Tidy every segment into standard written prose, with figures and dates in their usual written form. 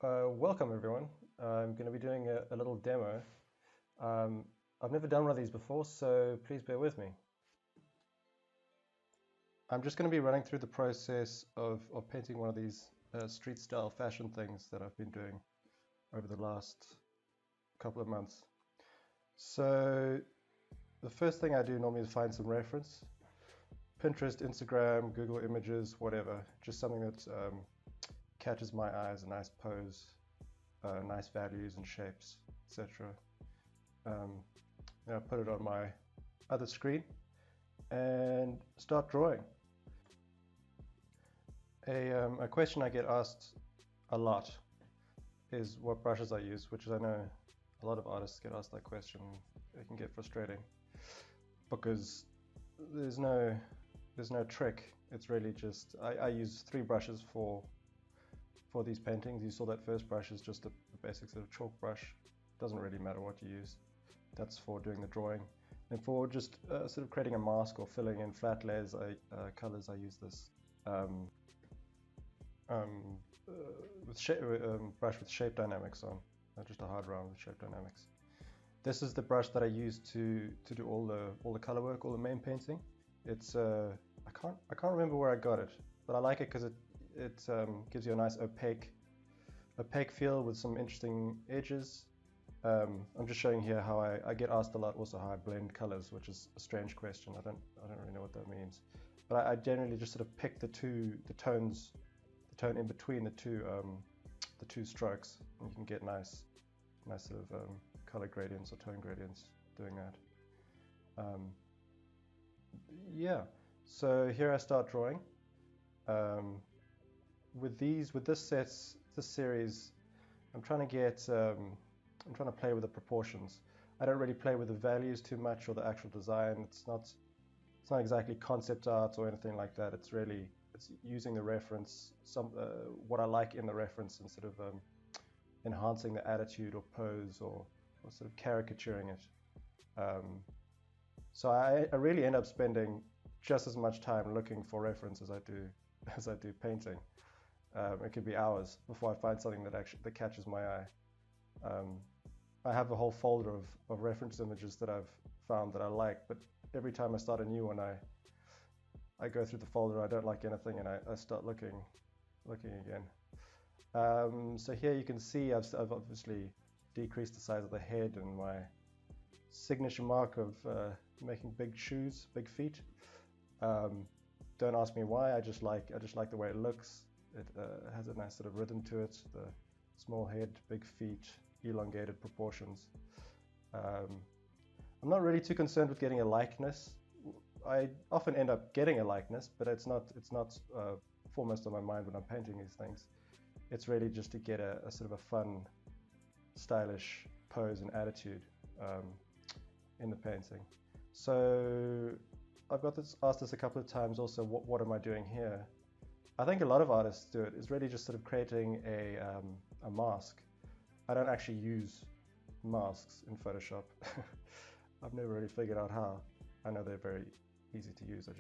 Welcome everyone. I'm going to be doing a little demo. I've never done one of these before, so please bear with me. I'm just going to be running through the process of painting one of these street style fashion things that I've been doing over the last couple of months. So the first thing I do normally is find some reference. Pinterest, Instagram, Google Images, whatever. Just something that catches my eye as a nice pose. Nice values and shapes, etc. I put it on my other screen and start drawing. A question I get asked a lot is what brushes I use, which is, I know a lot of artists get asked that question. It can get frustrating because there's no trick. It's really just I use 3 brushes for these paintings. You saw that first brush is just a basic sort of chalk brush. Doesn't really matter what you use. That's for doing the drawing. And for just sort of creating a mask or filling in flat layers, colors, I use this brush with shape dynamics on. Just a hard round with shape dynamics. This is the brush that I use to do all the color work, all the main painting. It's I can't remember where I got it, but I like it because it gives you a nice opaque feel with some interesting edges. I'm just showing here how I get asked a lot also how I blend colors, which is a strange question. I don't really know what that means, but I generally just sort of pick the tone in between the two strokes, and you can get nice sort of color gradients or tone gradients doing that. Yeah, so here I start drawing. With this series, I'm trying to play with the proportions. I don't really play with the values too much or the actual design. It's not exactly concept art or anything like that. It's using the reference, what I like in the reference, and sort of enhancing the attitude or pose or sort of caricaturing it. So I really end up spending just as much time looking for reference as I do painting. It could be hours before I find something that catches my eye. I have a whole folder of reference images that I've found that I like, but every time I start a new one, I go through the folder, I don't like anything, and I start looking again. So here you can see I've obviously decreased the size of the head and my signature mark of making big shoes, big feet. Don't ask me why. I just like the way it looks. It has a nice sort of rhythm to it. The small head, big feet, elongated proportions. I'm not really too concerned with getting a likeness. I often end up getting a likeness, but it's not foremost on my mind when I'm painting these things. It's really just to get a sort of a fun, stylish pose and attitude in the painting. So I've got asked this a couple of times also, what am I doing here? I think a lot of artists do it. It's really just sort of creating a mask. I don't actually use masks in Photoshop. I've never really figured out how. I know they're very easy to use. I've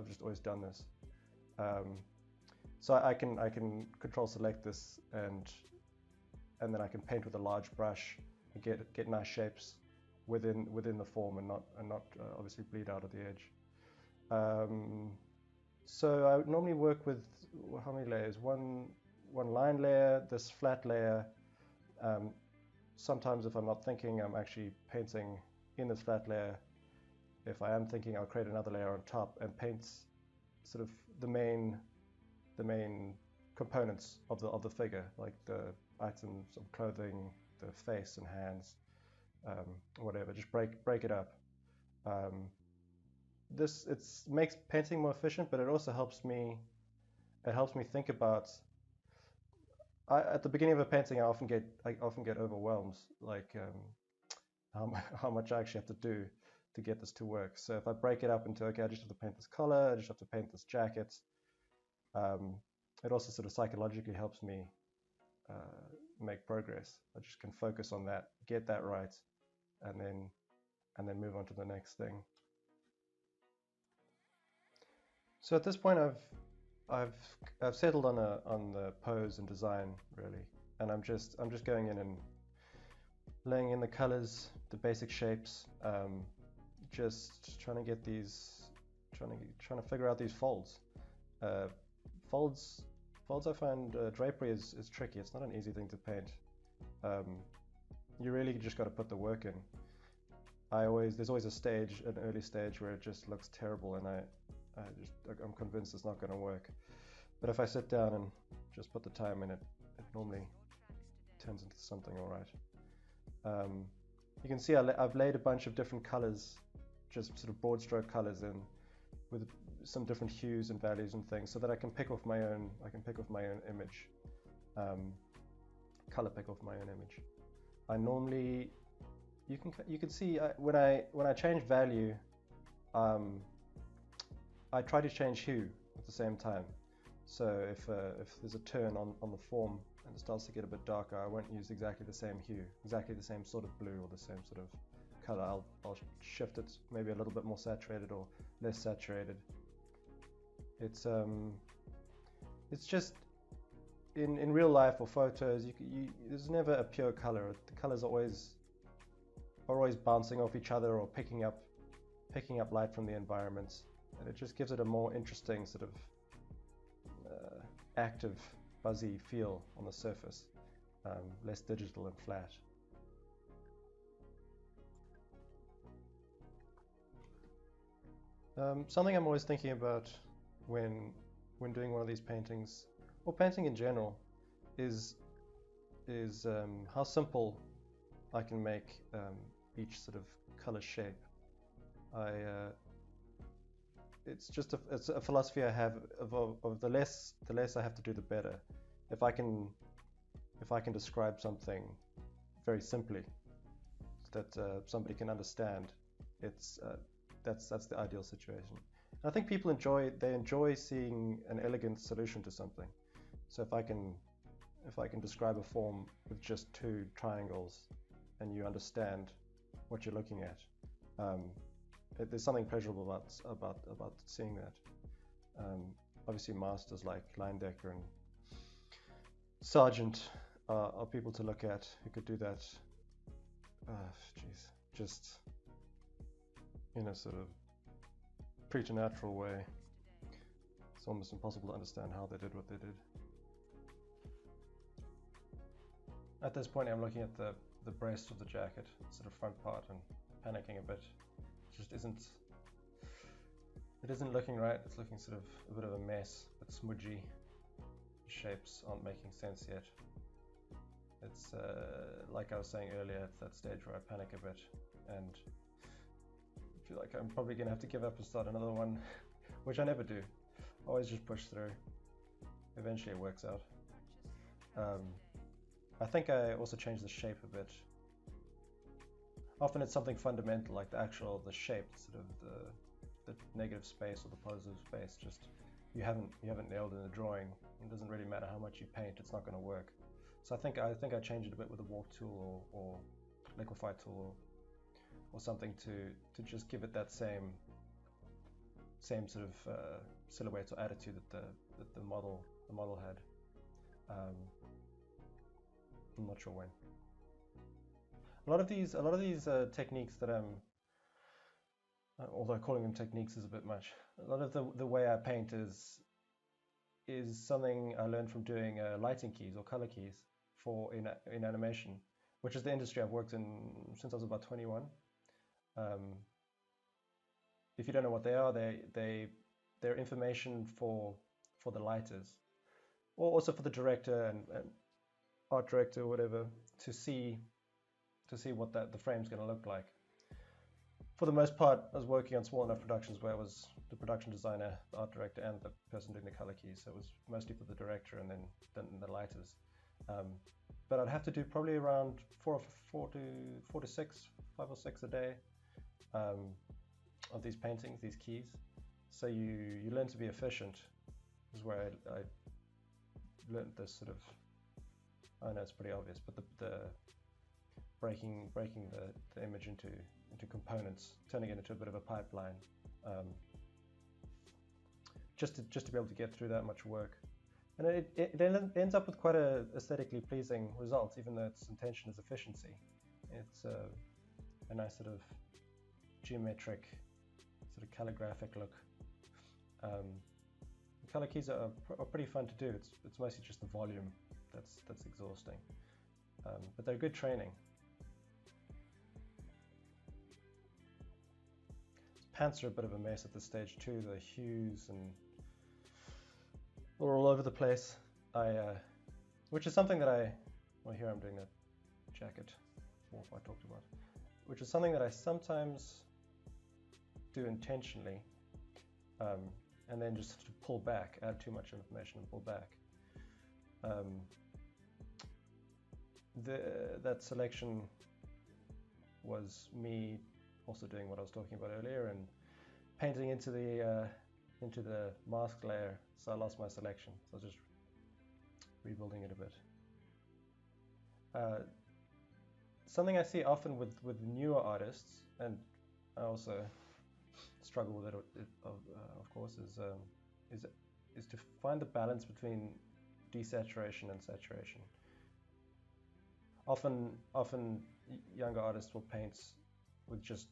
just always done this. So I can control select this and then I can paint with a large brush and get nice shapes within the form and not obviously bleed out at the edge. So I normally work with how many layers? One line layer, this flat layer. Sometimes if I'm not thinking, I'm actually painting in this flat layer. If I am thinking, I'll create another layer on top and paint sort of the main components of the figure, like the items of clothing, the face and hands, whatever. Just break it up. It makes painting more efficient, but it also helps me think about. At the beginning of a painting, I often get overwhelmed, like how much I actually have to do to get this to work. So if I break it up into, okay, I just have to paint this color, I just have to paint this jacket. It also sort of psychologically helps me make progress. I just can focus on that, get that right, and then move on to the next thing. So at this point, I've settled on the pose and design really. and I'm just going in and laying in the colors, the basic shapes, just trying to get these, trying to figure out these folds. Uh, folds I find drapery is tricky. It's not an easy thing to paint. You really just got to put the work in. There's always a stage, an early stage, where it just looks terrible, and I'm convinced it's not going to work. But if I sit down and just put the time in, it normally turns into something all right. You can see I've laid a bunch of different colors, just sort of broad stroke colors in, with some different hues and values and things, so that I can pick off my own. Image, color pick off my own image. I normally, you can see when I change value, I try to change hue at the same time. So if there's a turn on the form and it starts to get a bit darker, I won't use exactly the same hue, exactly the same sort of blue or the same sort of color. I'll shift it maybe a little bit more saturated or less saturated. It's just in real life or photos, there's never a pure color. The colors are always bouncing off each other or picking up light from the environment, and it just gives it a more interesting sort of active, fuzzy feel on the surface, less digital and flat. Something I'm always thinking about when doing one of these paintings, or painting in general, is how simple I can make each sort of color shape. It's a philosophy I have of the less I have to do, the better. If I can describe something very simply that somebody can understand, that's the ideal situation. And I think people enjoy seeing an elegant solution to something. So if I can describe a form with just two triangles, and you understand what you're looking at, there's something pleasurable about seeing that. Obviously, masters like Leyendecker and Sargent are people to look at who could do that. Just in a sort of preternatural way. It's almost impossible to understand how they did what they did. At this point, I'm looking at the breast of the jacket, sort of front part, and panicking a bit. It isn't looking right. It's looking sort of a bit of a mess, a bit smudgy. The shapes aren't making sense yet. It's like I was saying earlier, it's that stage where I panic a bit and feel like I'm probably gonna have to give up and start another one, which I never do. I always just push through. Eventually it works out. I think I also changed the shape a bit. Often it's something fundamental, like the shape, sort of the negative space or the positive space. Just you haven't nailed in the drawing. It doesn't really matter how much you paint; it's not going to work. So I think I changed it a bit with a warp tool or liquify tool or something to just give it that same sort of silhouette or attitude that the model had. I'm not sure when. A lot of these techniques that although calling them techniques is a bit much. A lot of the way I paint is something I learned from doing lighting keys or color keys in animation, which is the industry I've worked in since I was about 21. If you don't know what they are, they're information for the lighters, or also for the director and art director or whatever to see what the frame's going to look like. For the most part, I was working on small enough productions where I was the production designer, the art director, and the person doing the color keys. So it was mostly for the director and then the lighters. But I'd have to do probably around 5 or 6 a day of these paintings, these keys. So you learn to be efficient. This is where I learned this sort of. I know it's pretty obvious, but the breaking the image into components, turning it into a bit of a pipeline, just to be able to get through that much work. And it ends up with quite a aesthetically pleasing result, even though its intention is efficiency. It's a nice sort of geometric, sort of calligraphic look. The color keys are pretty fun to do. It's mostly just the volume that's exhausting, but they're good training. Pants are a bit of a mess at this stage too. The hues and are all over the place. Which is something that well, here I'm doing that jacket wolf I talked about, which is something that I sometimes do intentionally, and then just to pull back, add too much information and pull back. That selection was me also doing what I was talking about earlier and painting into the mask layer, so I lost my selection. So I was just rebuilding it a bit. Something I see often with newer artists, and I also struggle with it, of course, is to find the balance between desaturation and saturation. Often younger artists will paint with just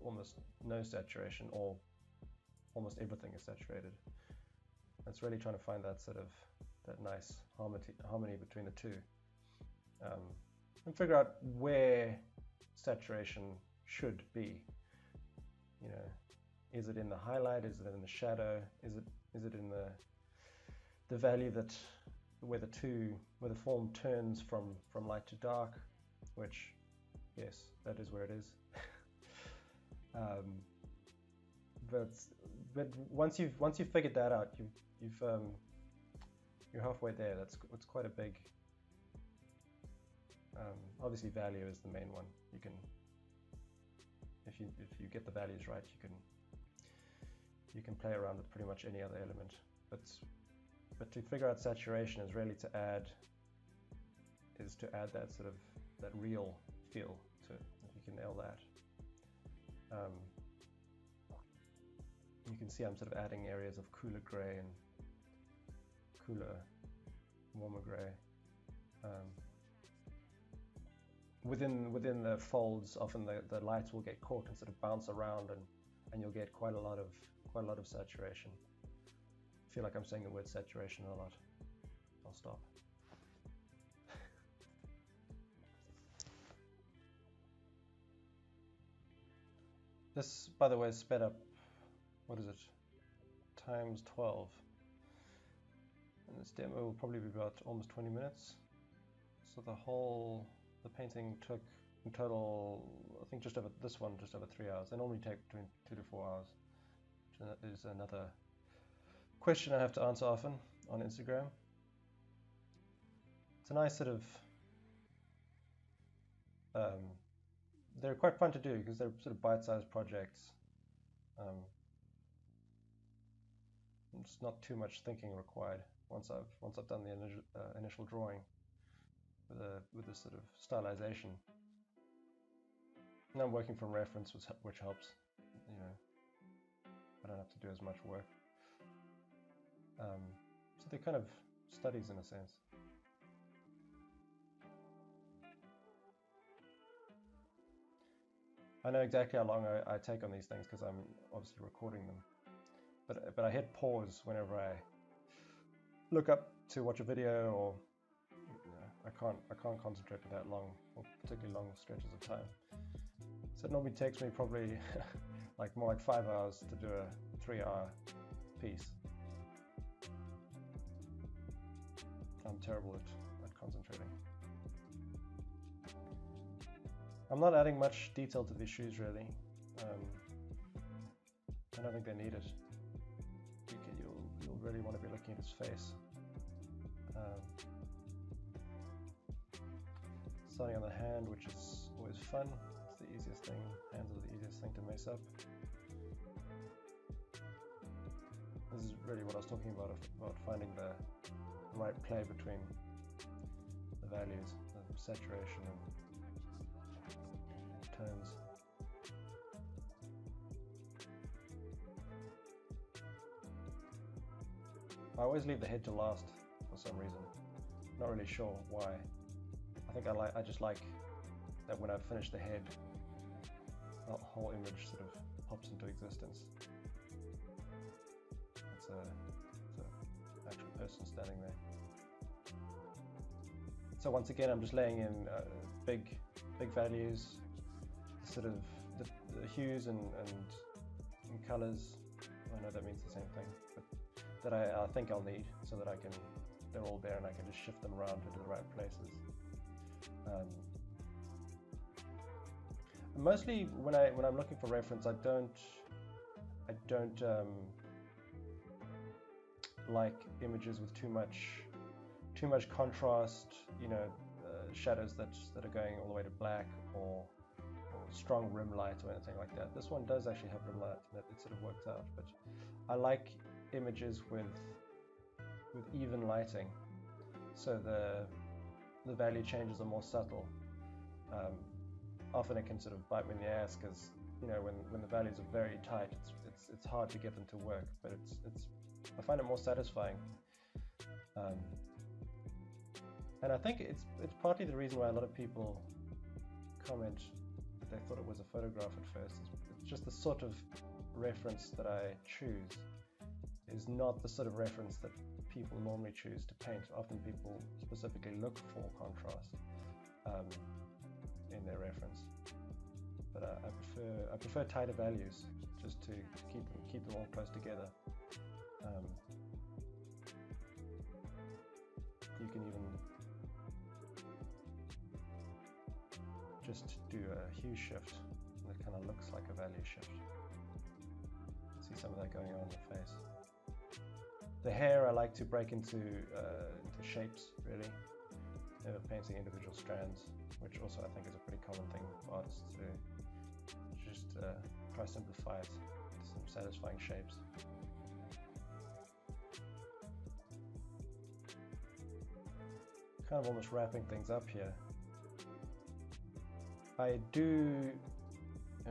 almost no saturation, or almost everything is saturated. It's really trying to find that sort of nice harmony between the two, and figure out where saturation should be. You know, is it in the highlight? Is it in the shadow? Is it in the value where the form turns from light to dark? Which, yes, that is where it is. But once you've figured that out, you're halfway there. It's quite a big. Obviously, value is the main one. You can, if you get the values right, you can play around with pretty much any other element. But to figure out saturation is really to add that sort of that real feel to it. If you can nail that. You can see I'm sort of adding areas of cooler gray and cooler, warmer gray. Within the folds, often the lights will get caught and sort of bounce around, and you'll get quite a lot of saturation. I feel like I'm saying the word saturation a lot. I'll stop. This, by the way, is sped up. What is it? Times 12. And this demo will probably be about almost 20 minutes. So the painting took in total, I think just over 3 hours. They normally take between 2 to 4 hours, which is another question I have to answer often on Instagram. It's a nice sort of, they're quite fun to do because they're sort of bite-sized projects. It's not too much thinking required once I've done the initial drawing with this sort of stylization. And I'm working from reference, which helps. You know, I don't have to do as much work. So they're kind of studies in a sense. I know exactly how long I take on these things because I'm obviously recording them. But I hit pause whenever I look up to watch a video, or I can't concentrate for that long, or particularly long stretches of time. So it normally takes me probably more like 5 hours to do a 3-hour piece. I'm terrible at concentrating. I'm not adding much detail to these shoes really. I don't think they need it. You'll really want to be looking at his face. Starting on the hand, which is always fun. It's the easiest thing. Hands are the easiest thing to mess up. This is really what I was talking about finding the right play between the values, the saturation and tones. I always leave the head to last for some reason. Not really sure why. I just like that when I've finished the head, the whole image sort of pops into existence. It's an actual person standing there. So once again, I'm just laying in big values, sort of the hues and colors. I know that means the same thing, but that I think I'll need so that they're all there and I can just shift them around into the right places. Mostly when I'm looking for reference, I don't like images with too much contrast, shadows that are going all the way to black, or strong rim light or anything like that. This one does actually have rim light, and it sort of works out. But I like images with even lighting, so the value changes are more subtle. Often it can sort of bite me in the ass because when the values are very tight, it's hard to get them to work. But I find it more satisfying. And I think it's partly the reason why a lot of people comment that they thought it was a photograph at first. It's just the sort of reference that I choose is not the sort of reference that people normally choose to paint. Often people specifically look for contrast in their reference, but I prefer tighter values just to keep them all close together. You can even just do a hue shift, and it kind of looks like a value shift. See some of that going on in the face. The hair I like to break into shapes, really, never painting individual strands, which also I think is a pretty common thing for artists to do. Just try to simplify it to some satisfying shapes. Kind of almost wrapping things up here. I do,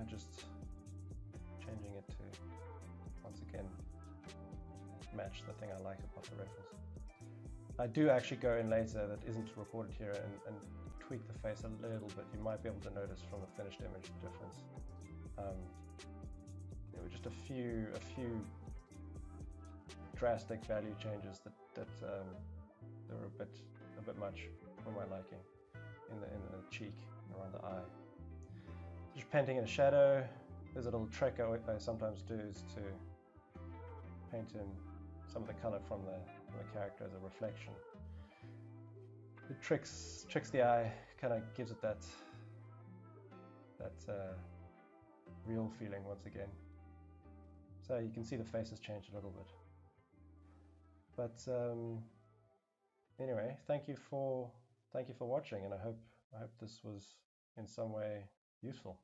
just changing it to, once again, match the thing I like about the reference. I do actually go in later, that isn't recorded here, and tweak the face a little bit. You might be able to notice from the finished image the difference. There were just a few drastic value changes that they were a bit much for my liking in the cheek, around the eye. Just painting in a shadow. There's a little trick I sometimes do is to paint in some of the color from the character as a reflection. It tricks the eye, kind of gives it that real feeling once again. So you can see the face has changed a little bit. But anyway, thank you for watching, and I hope this was in some way useful.